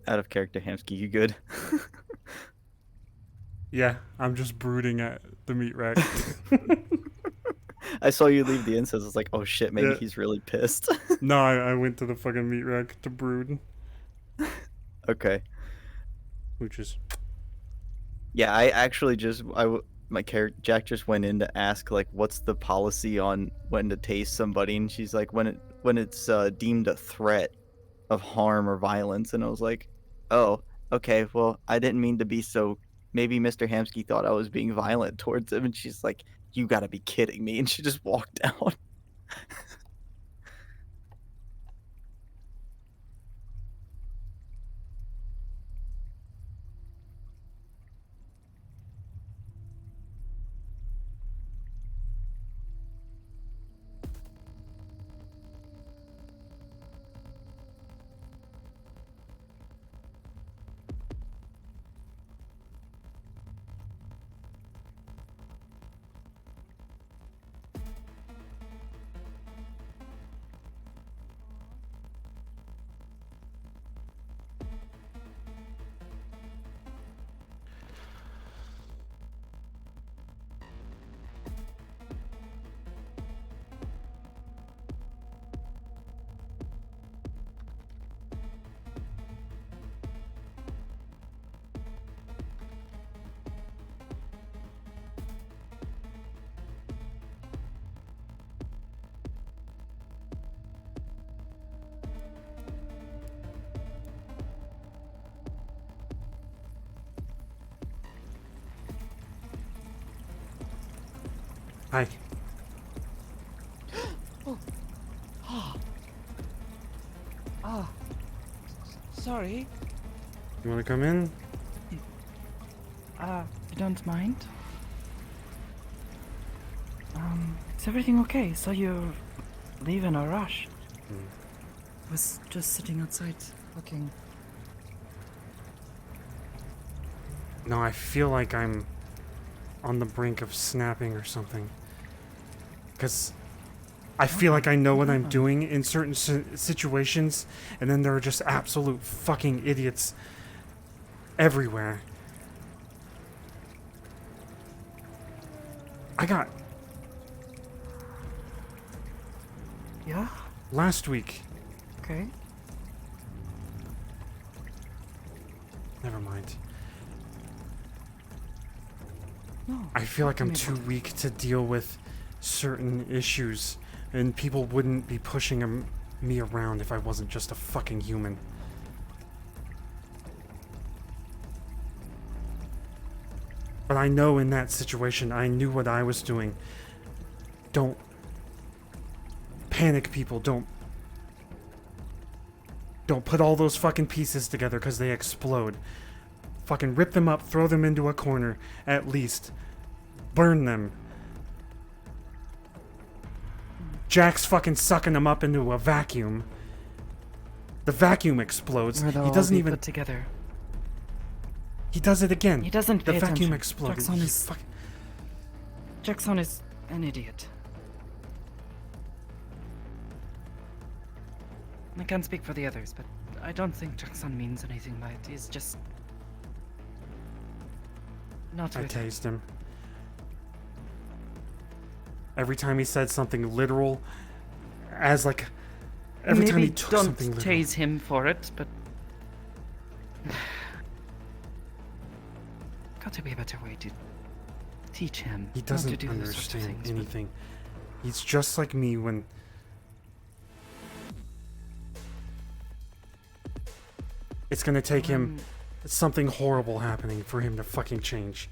Out of character, Hamski, you good? Yeah, I'm just brooding at the meat rack. I saw you leave the incense. I was like, oh shit, maybe Yeah. he's really pissed. No, I went to the fucking meat rack to brood, Okay. which is Yeah, I actually just my character Jack just went in to ask like what's the policy on when to tase somebody, and she's like when it's deemed a threat of harm or violence, and I was like, oh, okay, well I didn't mean to be so. Maybe Mr. Hamsky thought I was being violent towards him, and she's like, you gotta be kidding me, and she just walked out. hi. Oh, ah, ah, sorry. You want to come in? You don't mind? Is everything okay? So you leave in a rush? Was just sitting outside, looking. No, I feel like I'm on the brink of snapping or something. Because I feel like I know what I'm doing in certain situations, and then there are just absolute fucking idiots everywhere. I got Yeah? last week. Okay. Never mind. No. I feel like I'm Talk to me too about weak to deal with certain issues, and people wouldn't be pushing me around if I wasn't just a fucking human. But I know in that situation, I knew what I was doing. Don't panic, people. Don't put all those fucking pieces together because they explode. Fucking rip them up, throw them into a corner, at least. Burn them. Jack's fucking sucking them up into a vacuum. The vacuum explodes. Where they'll He all doesn't be even. put together. He does it again. He doesn't The pay vacuum attention. exploded. Jackson He is- fucking- Jackson is an idiot. I can't speak for the others, but I don't think Jackson means anything by it. He's just not I with it. tased him. Every time he said something literal, as like. Every time Maybe he took don't something literal. tase him for it, but got to be a better way to teach him He not to doesn't do those sorts of understand things. but- anything. He's just like me when. It's gonna take him something horrible happening for him to fucking change.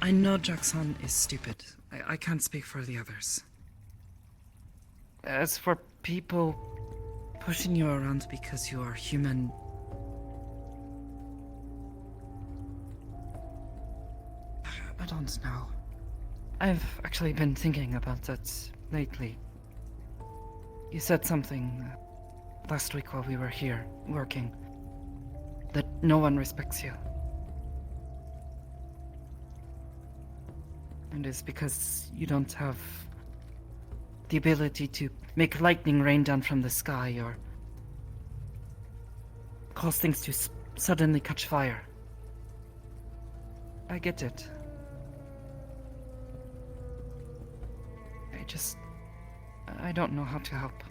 I know Jackson is stupid. I can't speak for the others. As for people pushing you around because you are human, I don't know. I've actually been thinking about that lately. You said something last week while we were here working, that no one respects you. And it's because you don't have the ability to make lightning rain down from the sky or cause things to suddenly catch fire. I get it. I don't know how to help.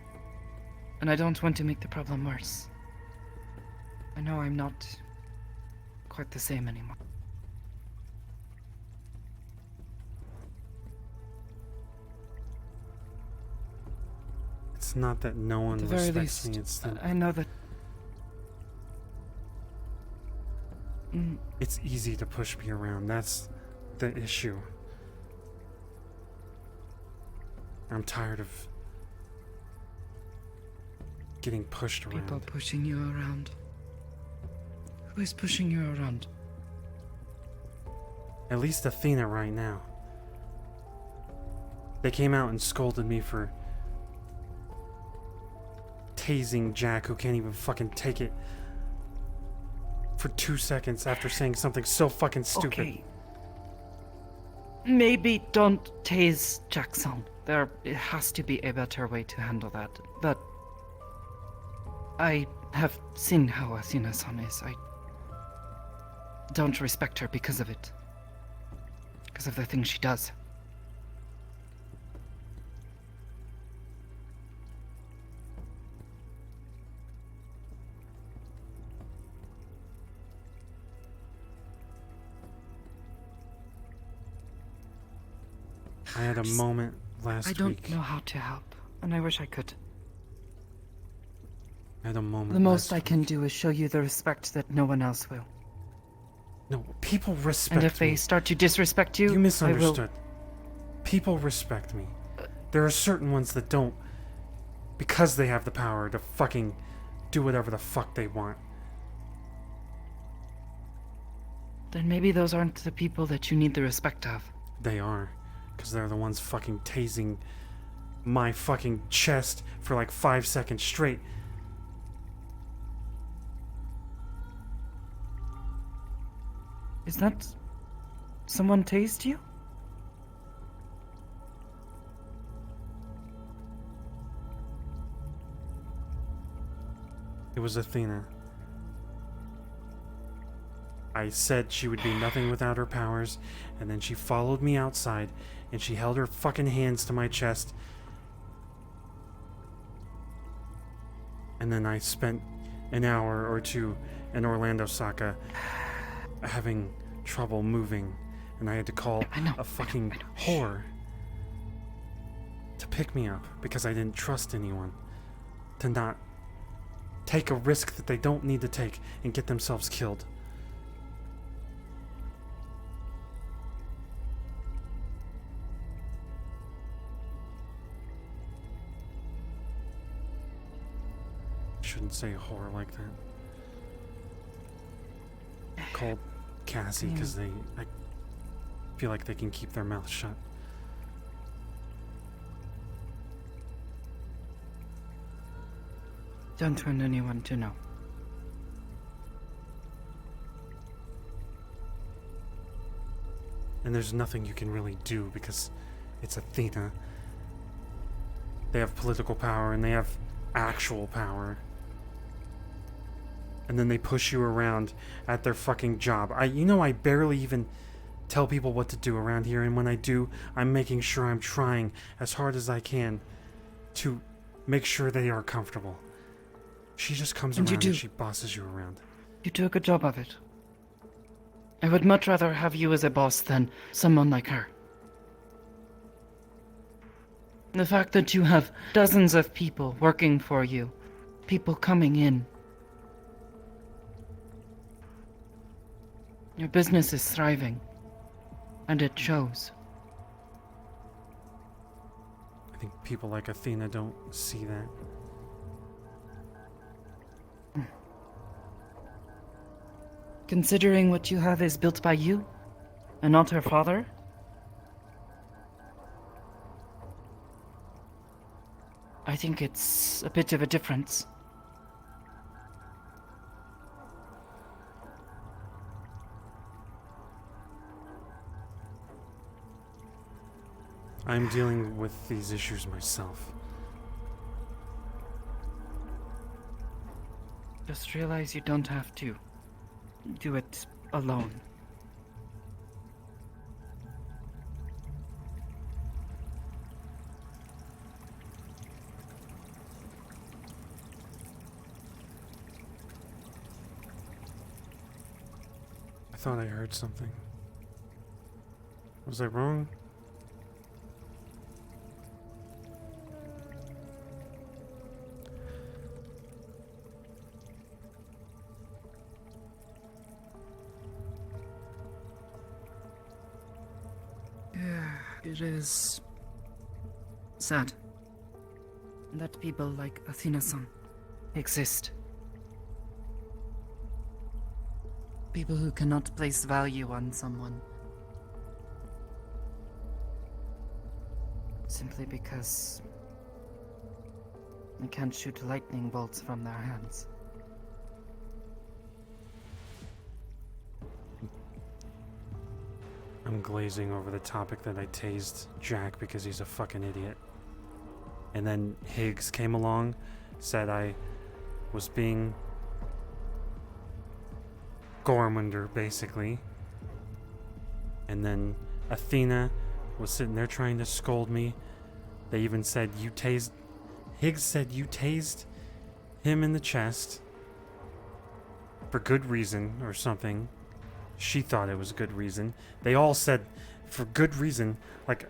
And I don't want to make the problem worse. I know I'm not quite the same anymore. It's not that no one At the very respects least, me, it's that I know that... it's easy to push me around. That's the issue. I'm tired of getting pushed around. People pushing you around. Who is pushing you around? At least Athena right now. They came out and scolded me for tasing Jack, who can't even fucking take it, for 2 seconds after saying something so fucking stupid. Okay. Maybe don't tase Jackson. There has to be a better way to handle that. But I have seen how Athena-san is. I don't respect her because of it. Because of the things she does. I had a moment last I don't week. know how to help, and I wish I could. I had a moment. The most last I can week. do is show you the respect that no one else will. No, people respect And if me. they start to disrespect you, You I will... misunderstood. People respect me. There are certain ones that don't, because they have the power to fucking do whatever the fuck they want. Then maybe those aren't the people that you need the respect of. They are, because they're the ones fucking tasing my fucking chest for like 5 seconds straight. Is that... someone tased you? It was Athena. I said she would be nothing without her powers, and then she followed me outside, and she held her fucking hands to my chest. And then I spent an hour or two in Orlando, Saka, having trouble moving, and I had to call a fucking whore to pick me up because I didn't trust anyone to not take a risk that they don't need to take and get themselves killed. Shouldn't say whore like that. Called Cassie because I feel like they can keep their mouth shut. Don't want anyone to know. And there's nothing you can really do because it's Athena. They have political power and they have actual power. And then they push you around at their fucking job. I barely even tell people what to do around here, and when I do, I'm making sure I'm trying as hard as I can to make sure they are comfortable. She just comes And you around do. and she bosses you around. You do a good job of it. I would much rather have you as a boss than someone like her. The fact that you have dozens of people working for you, people coming in. Your business is thriving, and it shows. I think people like Athena don't see that. Considering what you have is built by you, and not her father? I think it's a bit of a difference. I'm dealing with these issues myself. Just realize you don't have to do it alone. I thought I heard something. Was I wrong? Yeah, it is sad that people like Athena-san exist. People who cannot place value on someone simply because they can't shoot lightning bolts from their hands. I'm glazing over the topic that I tased Jack because he's a fucking idiot. And then Higgs came along, said I was being Gormander, basically. And then Athena was sitting there trying to scold me. They even said, Higgs said you tased him in the chest for good reason or something. She thought it was a good reason. They all said for good reason, like...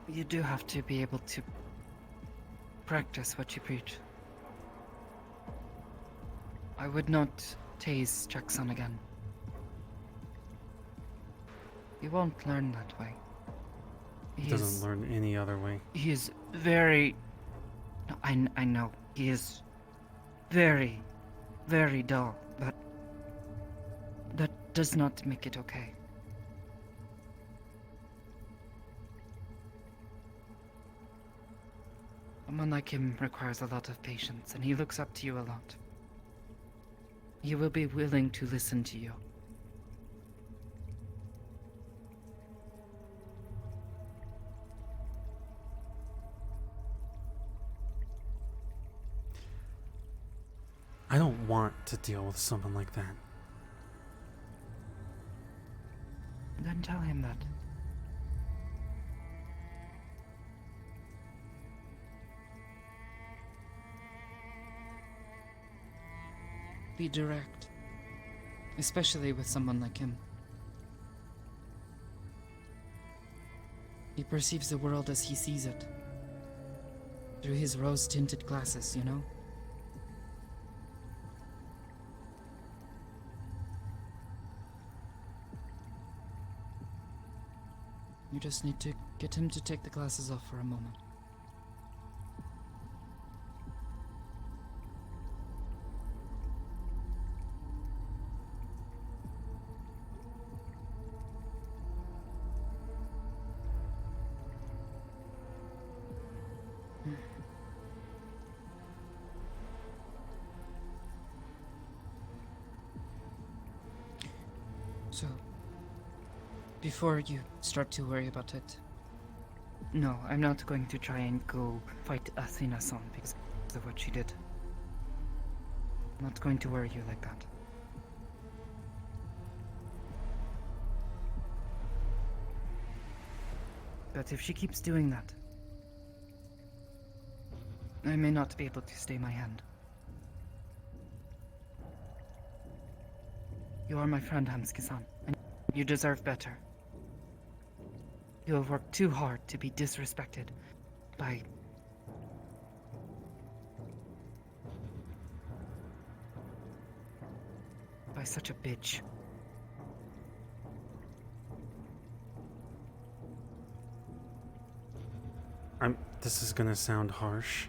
You do have to be able to practice what you preach. I would not tase Jackson again. You won't learn that way. He doesn't learn any other way. He is very... No, I know. He is very, very dull, but that does not make it okay. Someone like him requires a lot of patience, and he looks up to you a lot. He will be willing to listen to you. I don't want to deal with someone like that. Then tell him that. Be direct, especially with someone like him. He perceives the world as he sees it, through his rose-tinted glasses, you know? You just need to get him to take the glasses off for a moment. So, before you start to worry about it, no, I'm not going to try and go fight Athena-san because of what she did. I'm not going to worry you like that. But if she keeps doing that, I may not be able to stay my hand. You are my friend, Hamski-san, and you deserve better. You have worked too hard to be disrespected by... by such a bitch. This is gonna sound harsh.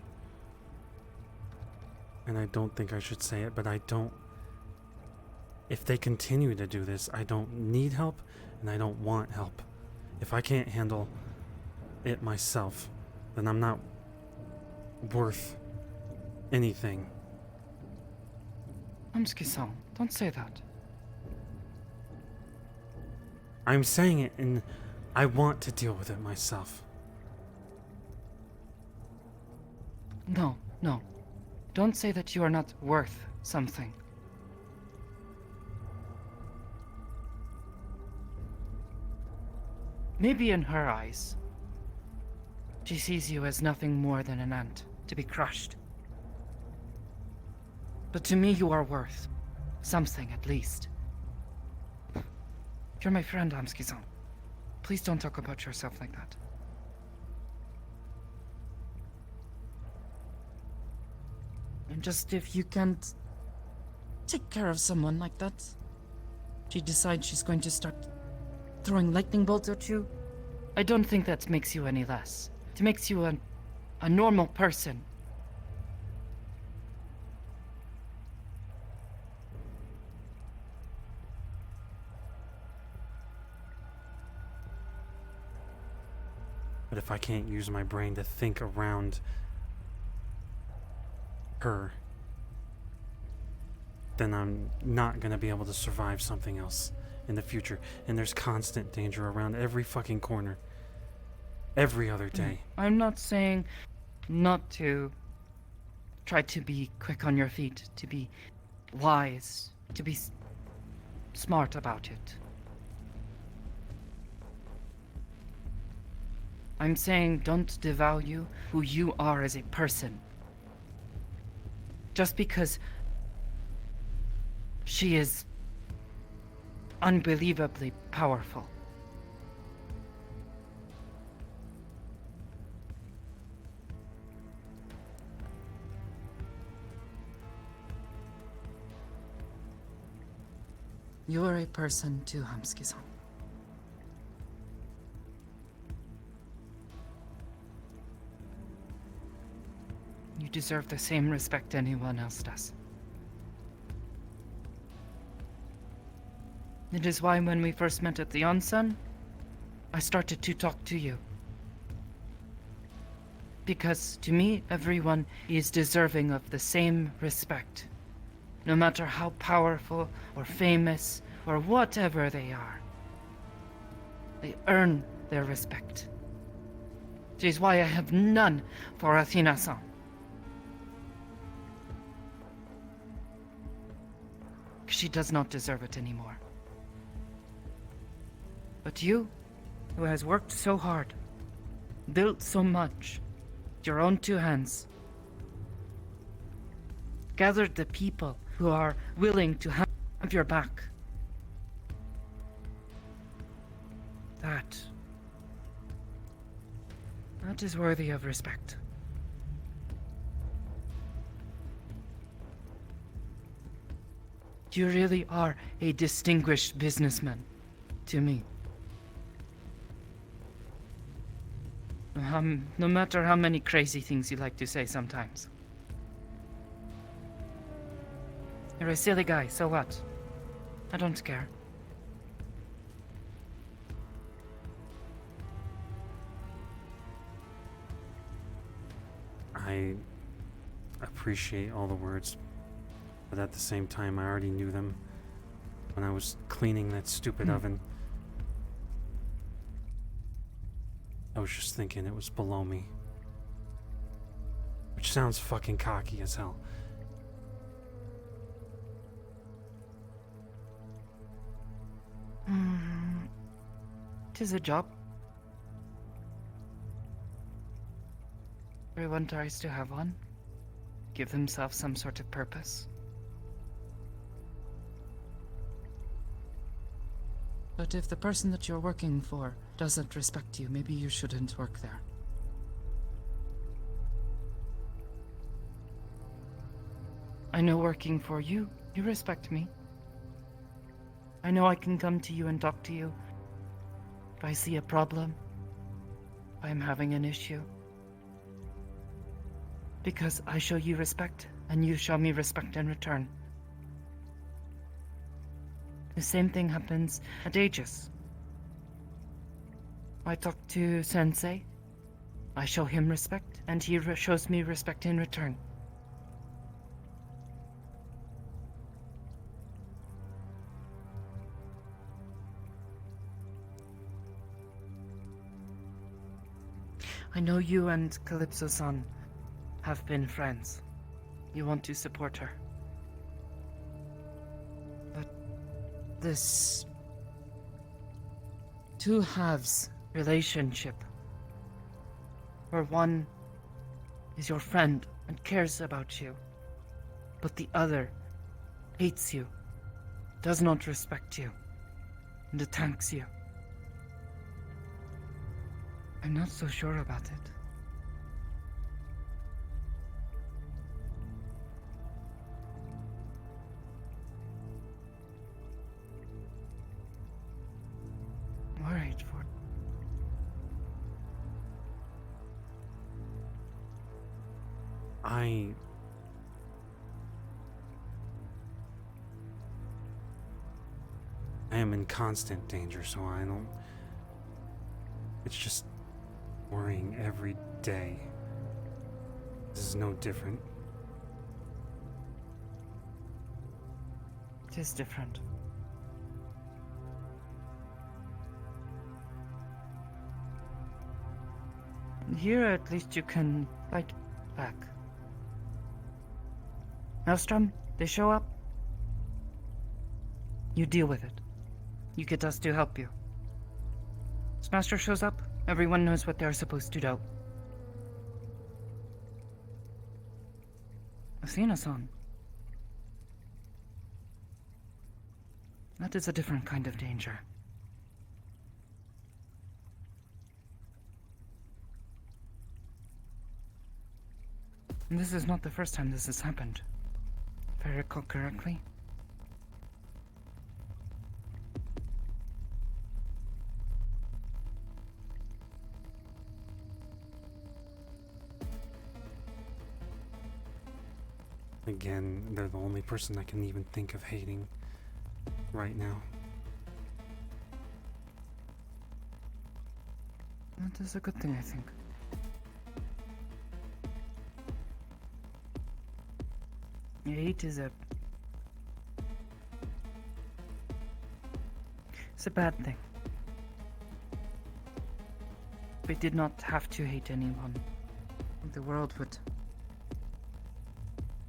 And I don't think I should say it, but I don't... If they continue to do this, I don't need help, and I don't want help. If I can't handle it myself, then I'm not worth anything. Hamski-san, don't say that. I'm saying it, and I want to deal with it myself. No, no. Don't say that you are not worth something. Maybe in her eyes, she sees you as nothing more than an ant to be crushed. But to me, you are worth something at least. You're my friend, Hamski-san. Please don't talk about yourself like that. And just if you can't take care of someone like that, she decides she's going to start throwing lightning bolts at you, I don't think that makes you any less. It makes you a normal person. But if I can't use my brain to think around her, then I'm not gonna be able to survive something else in the future. And there's constant danger around every fucking corner. Every other day. I'm not saying not to try to be quick on your feet, to be wise, to be smart about it. I'm saying don't devalue who you are as a person. Just because she is unbelievably powerful. You are a person too, Hamski-san. You deserve the same respect anyone else does. It is why when we first met at the onsen, I started to talk to you. Because to me, everyone is deserving of the same respect. No matter how powerful or famous or whatever they are. They earn their respect. Which is why I have none for Athena-san. She does not deserve it anymore. But you, who has worked so hard, built so much, with your own two hands, gathered the people who are willing to have your back. That is worthy of respect. You really are a distinguished businessman, to me. No matter how many crazy things you like to say sometimes. You're a silly guy, so what? I don't care. I appreciate all the words, but at the same time, I already knew them when I was cleaning that stupid oven. I was just thinking it was below me. Which sounds fucking cocky as hell. Tis a job. Everyone tries to have one. Give themselves some sort of purpose. But if the person that you're working for doesn't respect you, maybe you shouldn't work there. I know working for you, you respect me. I know I can come to you and talk to you if I see a problem, if I'm having an issue. Because I show you respect, and you show me respect in return. The same thing happens at Aegis. I talk to Sensei, I show him respect, and he shows me respect in return. I know you and Calypso-san have been friends. You want to support her. But this two halves relationship, where one is your friend and cares about you, but the other hates you, does not respect you, and attacks you. I'm not so sure about it. I'm worried for... I am in constant danger, so I don't... It's just worrying every day. This is no different. It is different. Here, at least you can fight back. Maelstrom, they show up. You deal with it. You get us to help you. Smaster shows up, everyone knows what they're supposed to do. Athena-san. That is a different kind of danger. And this is not the first time this has happened. If I recall correctly. Again, they're the only person I can even think of hating right now. That is a good thing, I think. Hate is a... It's a bad thing. We did not have to hate anyone. The world would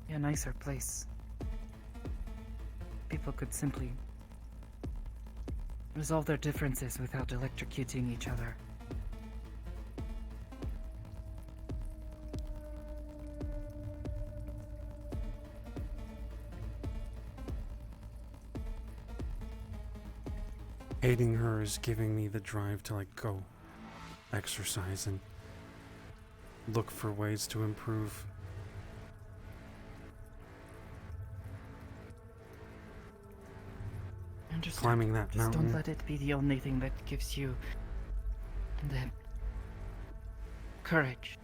be a nicer place. People could simply resolve their differences without electrocuting each other. Hating her is giving me the drive to go exercise and look for ways to improve. Understand. Climbing that Just mountain. don't let it be the only thing that gives you the courage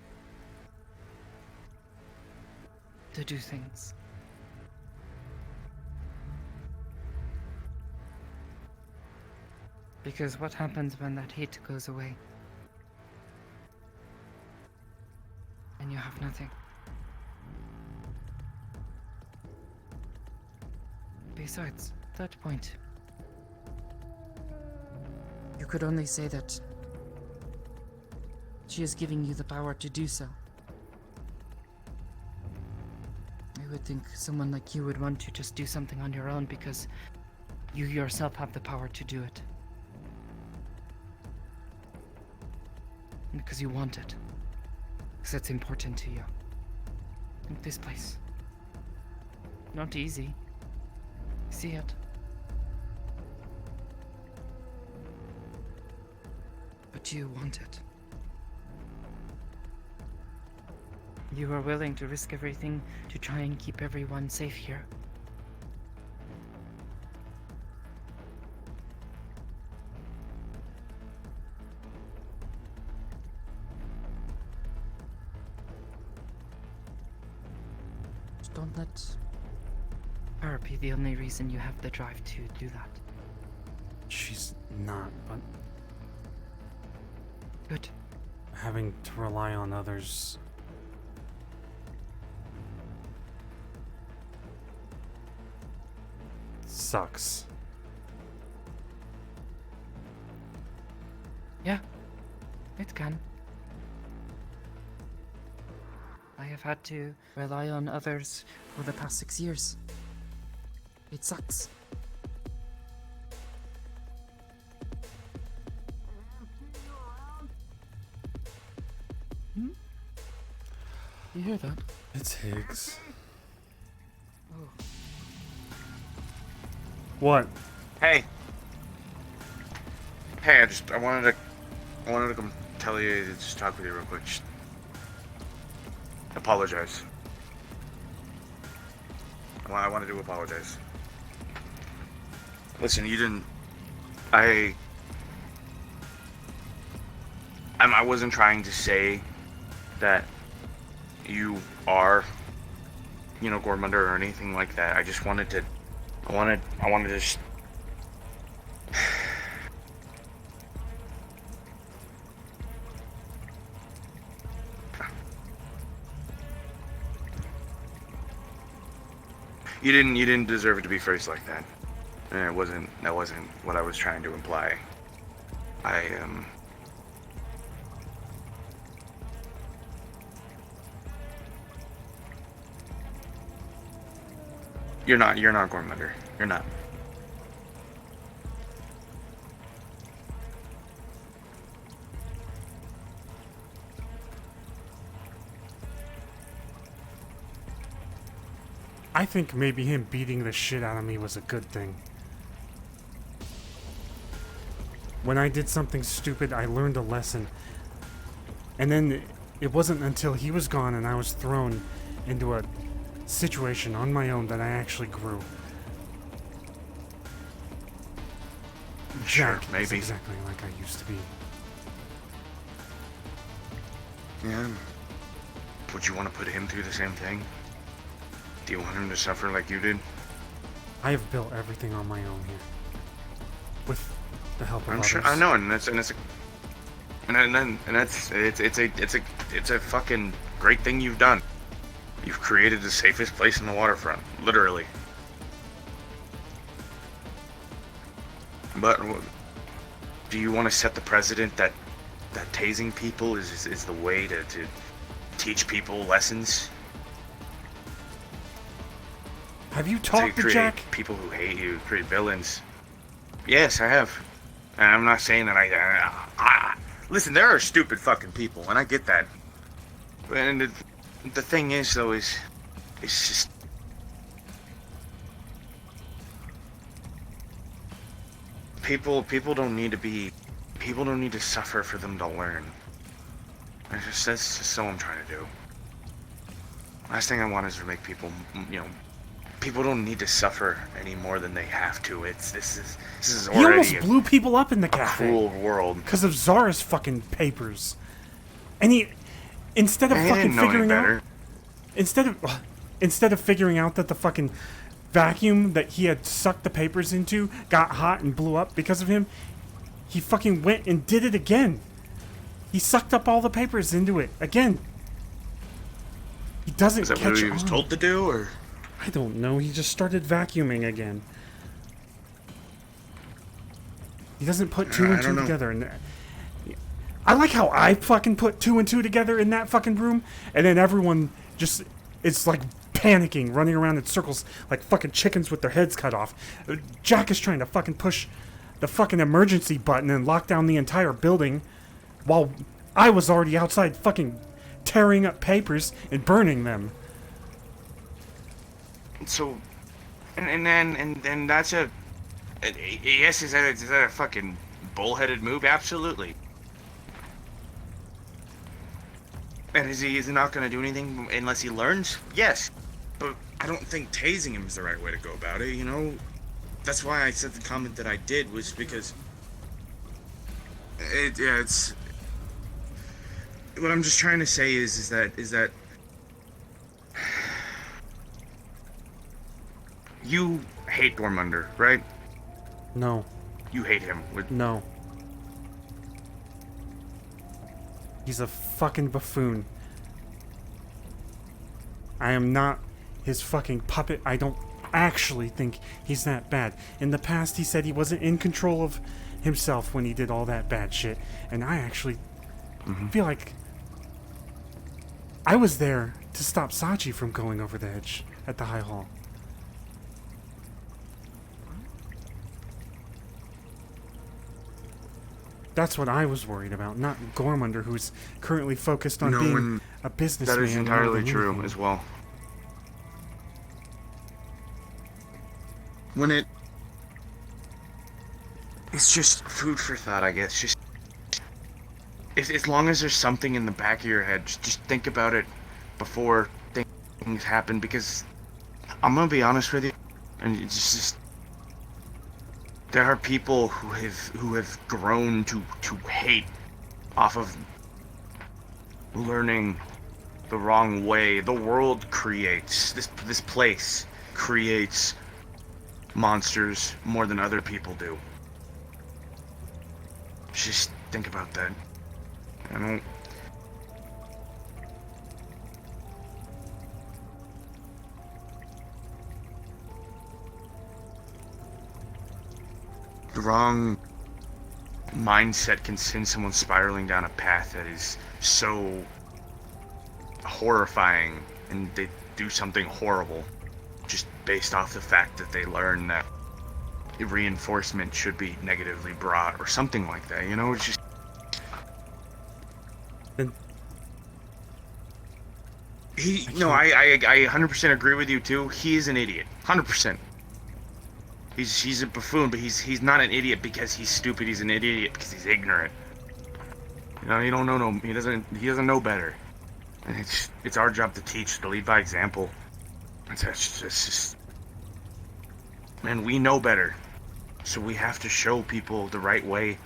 to do things. Because what happens when that hate goes away? And you have nothing. Besides, at that point, you could only say that she is giving you the power to do so. I would think someone like you would want to just do something on your own because you yourself have the power to do it. Because you want it. Because it's important to you. Like this place. Not easy. See it. But you want it. You are willing to risk everything to try and keep everyone safe here. Don't let her be the only reason you have the drive to do that. She's not, but Good. having to rely on others sucks. Yeah, it can. I have had to rely on others for the past 6 years. It sucks. You hear that? It's Higgs. Oh. What? Hey. Hey, I wanted to come tell you, just talk with you real quick. Just apologize. I wanted to apologize. Listen, you didn't. I wasn't trying to say that you are, Gormunder or anything like that. I just wanted to. I wanted to just. You didn't deserve it to be phrased like that. And that wasn't what I was trying to imply. You're not Gormunder. You're not. I think maybe him beating the shit out of me was a good thing. When I did something stupid, I learned a lesson. And then it wasn't until he was gone and I was thrown into a situation on my own that I actually grew. Sure, Jack maybe. is exactly like I used to be. Yeah. Would you want to put him through the same thing? Do you want him to suffer like you did? I have built everything on my own here. With the help of I'm others. sure. I know, and it's a fucking great thing you've done. You've created the safest place in the waterfront, literally. But do you want to set the precedent that tasing people is the way to teach people lessons? Have you talked to Jack? People who hate you, create villains. Yes, I have. And I'm not saying that I listen, there are stupid fucking people, and I get that. And the thing is, though, it's just... People don't need to suffer for them to learn. That's just all I'm trying to do. Last thing I want is to make people, people don't need to suffer any more than they have to. This is He already almost blew people up in the cafe. cruel world. Because of Zara's fucking papers. And instead of He fucking didn't know any figuring better. out, instead of figuring out that the fucking vacuum that he had sucked the papers into got hot and blew up because of him, he fucking went and did it again. He sucked up all the papers into it again. He doesn't Is that catch what he was on. told to do, or? I don't know. He just started vacuuming again. He doesn't put two and I two don't know. together. And I like how I fucking put two and two together in that fucking room, and then everyone just it's like panicking, running around in circles like fucking chickens with their heads cut off. Jack is trying to fucking push the fucking emergency button and lock down the entire building, while I was already outside fucking tearing up papers and burning them. So, and then that's yes, is that a fucking bullheaded move? Absolutely. And is he not going to do anything unless he learns? Yes, but I don't think tasing him is the right way to go about it. That's why I said the comment that I did, was because it's what I'm just trying to say is that you hate Dormunder, right? No. You hate him. No. He's a fucking buffoon. I am not his fucking puppet. I don't actually think he's that bad. In the past, he said he wasn't in control of himself when he did all that bad shit. And I actually feel like I was there to stop Sachi from going over the edge at the High Hall. That's what I was worried about, not Gormunder, who's currently focused on No, being and a businessman. that is rather entirely than true anything. as well. When it's just food for thought, I guess. Just as long as there's something in the back of your head, just think about it before things happen. Because I'm gonna be honest with you, and it's just there are people who have grown to hate off of learning the wrong way. The world creates this place creates monsters more than other people do. Just think about that. I don't. The wrong mindset can send someone spiraling down a path that is so horrifying, and they do something horrible just based off the fact that they learn that reinforcement should be negatively brought or something like that. You know, it's just. Then I 100% agree with you too. He is an idiot, 100%. He's a buffoon, but he's not an idiot because he's stupid. He's an idiot because he's ignorant. You know, he doesn't know better. And it's our job to teach, to lead by example. It's just, man, we know better, so we have to show people the right way.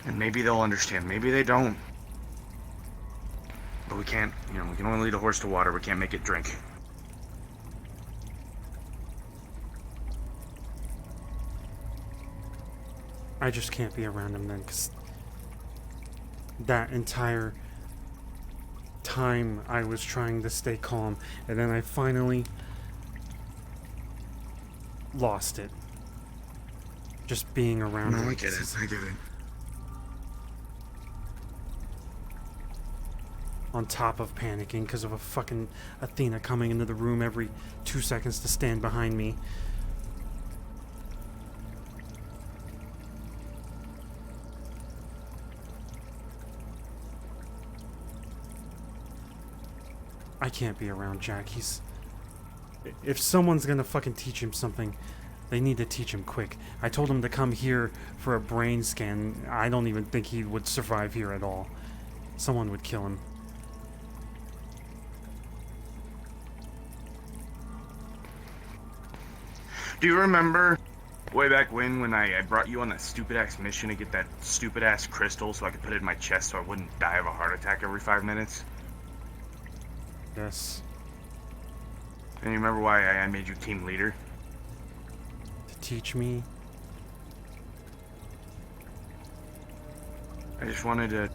And maybe they'll understand, maybe they don't. But we can't, we can only lead a horse to water. We can't make it drink. I just can't be around him then, because that entire time I was trying to stay calm, and then I finally lost it. Just being around No, him. I get it. I get it. On top of panicking because of a fucking Athena coming into the room every 2 seconds to stand behind me. I can't be around Jack. If someone's gonna fucking teach him something, they need to teach him quick. I told him to come here for a brain scan. I don't even think he would survive here at all. Someone would kill him. Do you remember way back when I brought you on that stupid-ass mission to get that stupid-ass crystal so I could put it in my chest so I wouldn't die of a heart attack every 5 minutes? Yes. And you remember why I made you team leader? To teach me. I just wanted to...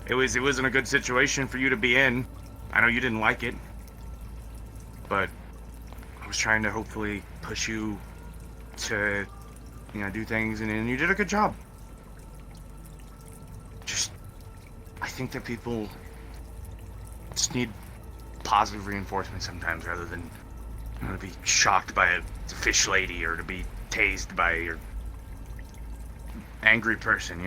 It wasn't a good situation for you to be in. I know you didn't like it. But I was trying to hopefully push you to, do things, and you did a good job. Just, I think that people just need positive reinforcement sometimes rather than, to be shocked by a fish lady or to be tased by your angry person,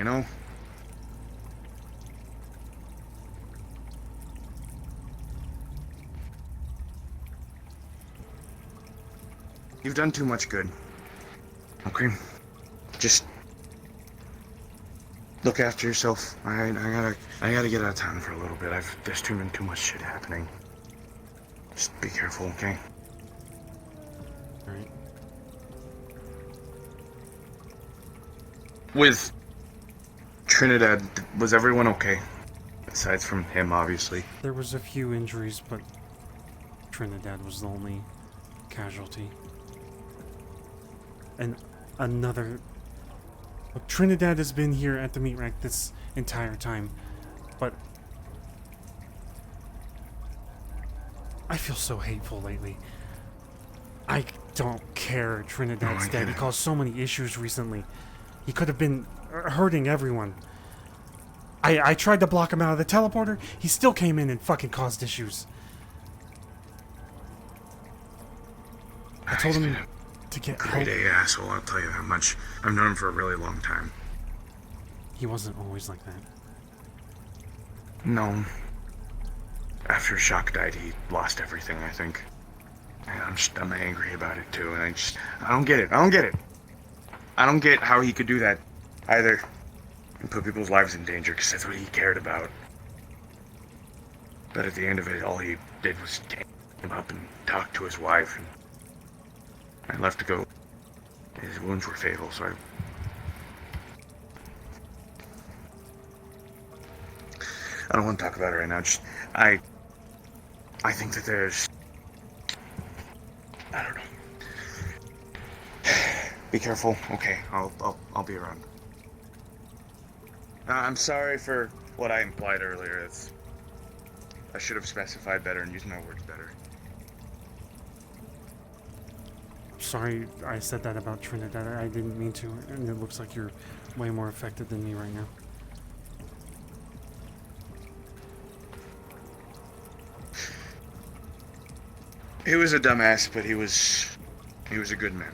You've done too much good. Okay? Just look after yourself. I gotta get out of town for a little bit. There's been too much shit happening. Just be careful, okay? Alright. With Trinidad, was everyone okay? Aside from him, obviously. There was a few injuries, but Trinidad was the only casualty. And another... Look, Trinidad has been here at the meat rack this entire time, but I feel so hateful lately. I don't care Trinidad's dead. He caused so many issues recently. He could have been hurting everyone. I tried to block him out of the teleporter. He still came in and fucking caused issues. I told He's him been to get a help. grade A asshole, I'll tell you that much. I've known him for a really long time. He wasn't always like that. No. After Shock died, he lost everything, I think. And I'm angry about it too, and I don't get it. I don't get it. I don't get how he could do that either. And put people's lives in danger, because that's what he cared about. But at the end of it, all he did was take him up and talk to his wife, and I left to go. His wounds were fatal, so I don't want to talk about it right now. I think that there's, I don't know. Be careful. Okay, I'll be around. I'm sorry for what I implied earlier. I should have specified better and used my words better. Sorry I said that about Trinidad. I didn't mean to, and it looks like you're way more affected than me right now. He was a dumbass, but he was a good man.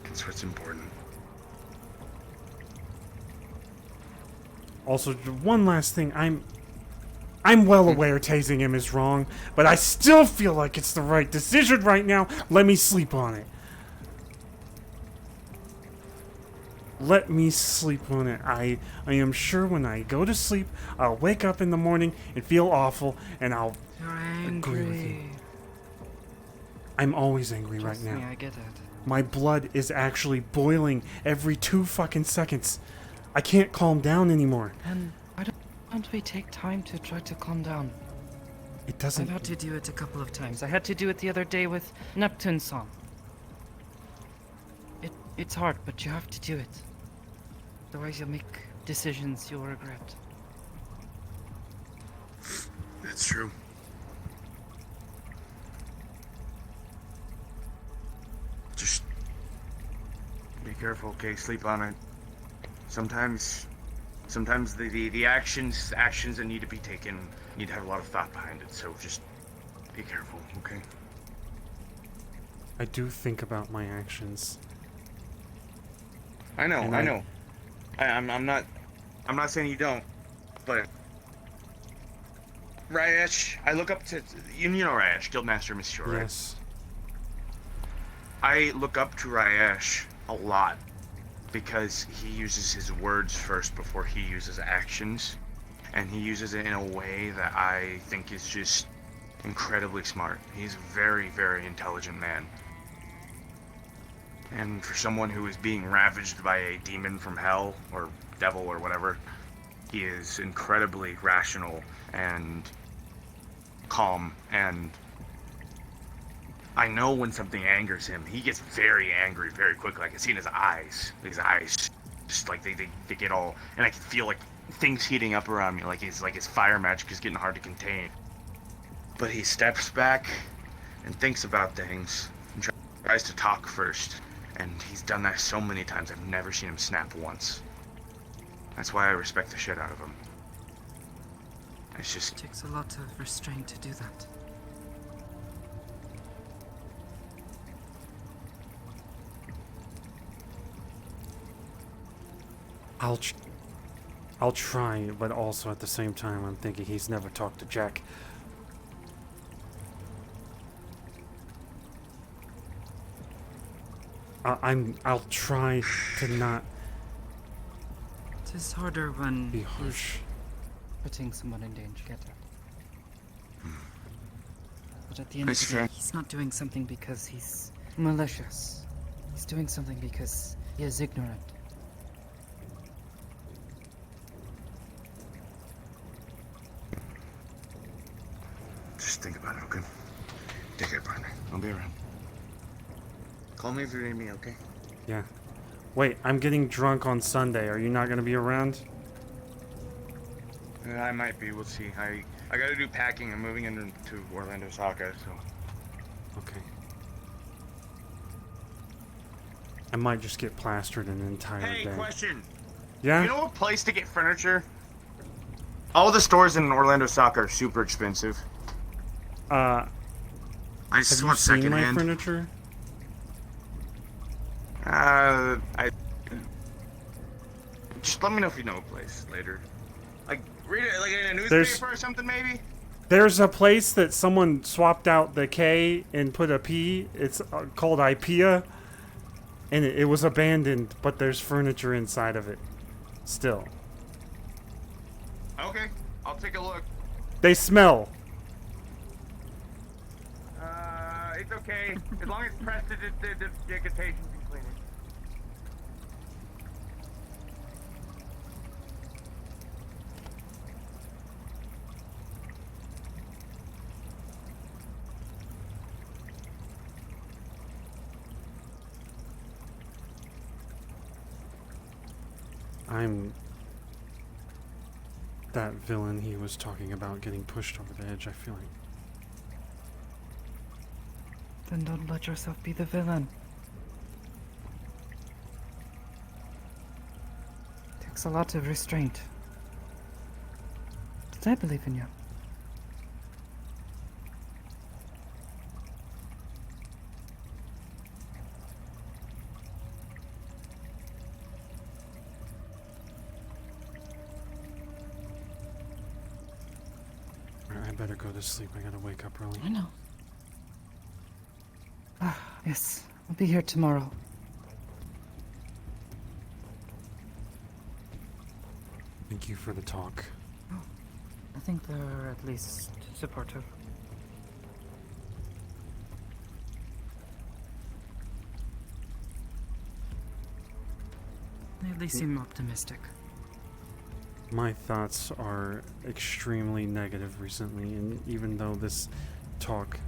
That's what's important. Also, one last thing. I'm well aware tasing him is wrong, but I still feel like it's the right decision right now. Let me sleep on it. Let me sleep on it. I am sure when I go to sleep, I'll wake up in the morning and feel awful, and I'll You're agree with you. angry. I'm always angry right Trust me, now. I get it. My blood is actually boiling every 2 fucking seconds. I can't calm down anymore. And why don't we take time to try to calm down? It doesn't. I've had to do it a couple of times. I had to do it the other day with Neptune song. It's hard, but you have to do it. Otherwise you'll make decisions you'll regret. That's true. Just be careful, okay? Sleep on it. Sometimes the actions that need to be taken need to have a lot of thought behind it. So just be careful, okay? I do think about my actions. I know, And I know. I'm not saying you don't, but Rayesh, I look up to you know Rayesh, Guildmaster Miss Shore, right? Yes. I look up to Rayesh a lot because he uses his words first before he uses actions, and he uses it in a way that I think is just incredibly smart. He's a very, very intelligent man. And for someone who is being ravaged by a demon from hell, or devil, or whatever, he is incredibly rational and calm, and I know when something angers him. He gets very angry very quickly. I can see in his eyes. His eyes just like they get all, and I can feel like things heating up around me, like his fire magic is getting hard to contain. But he steps back and thinks about things and tries to talk first. And he's done that so many times, I've never seen him snap once. That's why I respect the shit out of him. It's just... It takes a lot of restraint to do that. I'll try, but also at the same time, I'm thinking he's never talked to Jack. I'll try to not It is harder when be he's harsh. putting someone in danger. Get that. But at the end of That's the day, fair. he's not doing something because he's malicious. He's doing something because he is ignorant. Just think about it, okay? Take care, partner. I'll be around. Call me if you need me, okay? Yeah. Wait, I'm getting drunk on Sunday. Are you not going to be around? I might be. We'll see. I gotta do packing. I'm moving into Orlando, Saka, so... Okay. I might just get plastered an entire Hey, day. question! Yeah? You know a place to get furniture? All the stores in Orlando, Saka are super expensive. I Have just you want seen my secondhand. furniture? Just let me know if you know a place later. Like, read it like in a newspaper There's- or something, maybe? There's a place that someone swapped out the K and put a P. It's called IPEA, and it was abandoned, but there's furniture inside of it still. Okay, I'll take a look. They smell. It's okay. As long as prestidigitation can clean it. I'm that villain he was talking about getting pushed over the edge, I feel like. Then don't let yourself be the villain. Takes a lot of restraint. But I believe in you. Alright, I better go to sleep. I gotta wake up early. I know. Ah, yes. I'll be here tomorrow. Thank you for the talk. I think they're at least supportive. They at least seem optimistic. My thoughts are extremely negative recently, and even though this talk,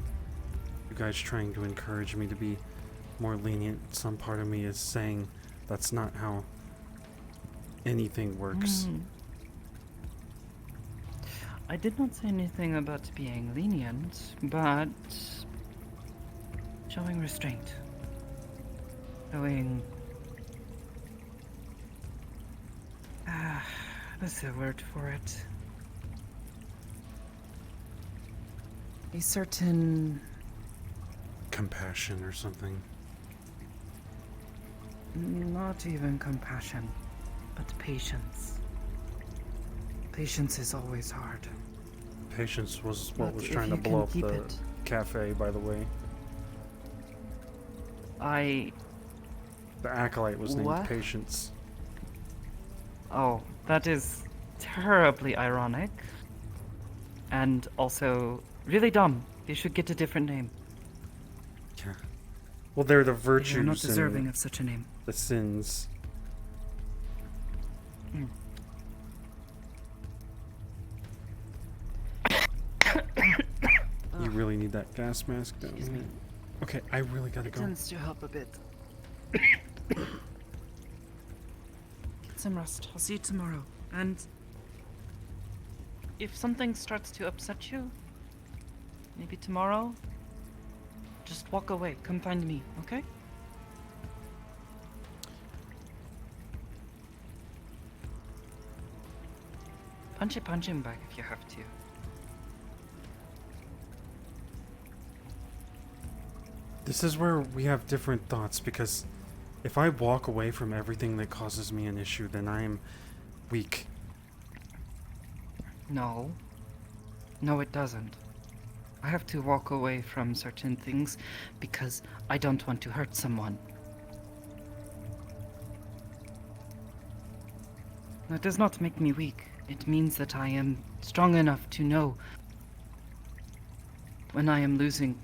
you guys trying to encourage me to be more lenient, some part of me is saying that's not how anything works. I did not say anything about being lenient, but showing restraint. Showing... what's the word for it? A certain... Compassion or something. Not even compassion, but patience. Patience is always hard. Patience was what But was if trying to you blow can up keep the it- cafe, by the way. The acolyte was named What? Patience. Oh, that is terribly ironic. And also really dumb. You should get a different name. Yeah. Well, they're the You're virtues not deserving and of such a name. the sins. You really need that gas mask down Excuse me. here. Okay, I really gotta It go. tends to help a bit. Get some rest. I'll see you tomorrow. And if something starts to upset you, maybe tomorrow, just walk away. Come find me, okay? Punch him back if you have to. This is where we have different thoughts, because if I walk away from everything that causes me an issue, then I am weak. No. No, it doesn't. I have to walk away from certain things because I don't want to hurt someone. That does not make me weak. It means that I am strong enough to know when I am losing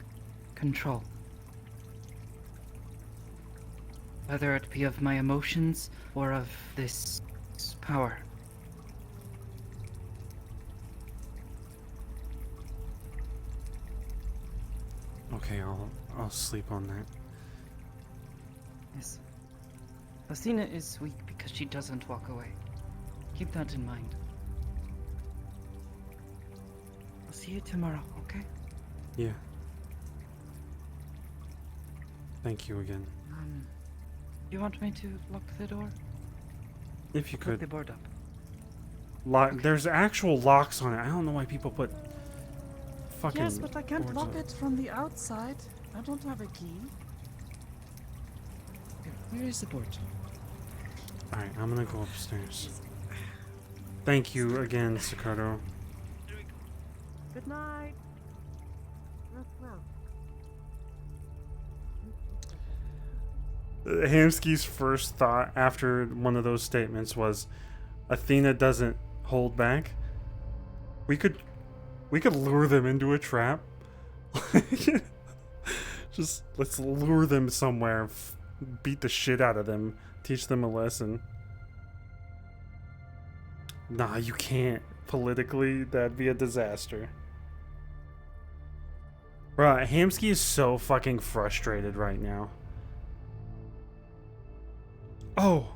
control. Whether it be of my emotions or of this power. Okay, I'll sleep on that. Yes. Athena is weak because she doesn't walk away. Keep that in mind. I'll see you tomorrow, okay? Yeah. Thank you again. You want me to lock the door? If you Put the could. board up. Lock. There's actual locks on it. I don't know why people put fucking. Yes, but I can't boards lock up. it from the outside. I don't have a key. Here, where is the board? Alright, I'm gonna go upstairs. Thank you again, Sakato. Good night. Rest well. Hamski's first thought after one of those statements was, Athena doesn't hold back. We could lure them into a trap. Just let's lure them somewhere, beat the shit out of them, teach them a lesson. Nah, you can't. Politically, that'd be a disaster. Bruh, Hamski is so fucking frustrated right now. Oh!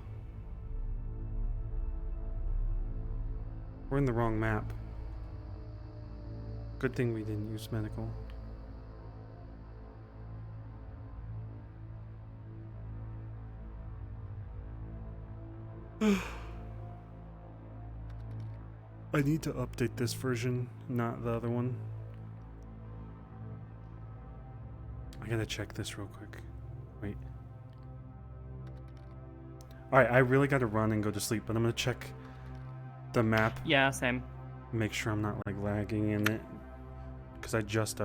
We're in the wrong map. Good thing we didn't use medical. I need to update this version, not the other one. I gotta check this real quick. Wait. Alright, I really gotta run and go to sleep, but I'm gonna check the map. Yeah, same. Make sure I'm not like lagging in it. Because I just updated.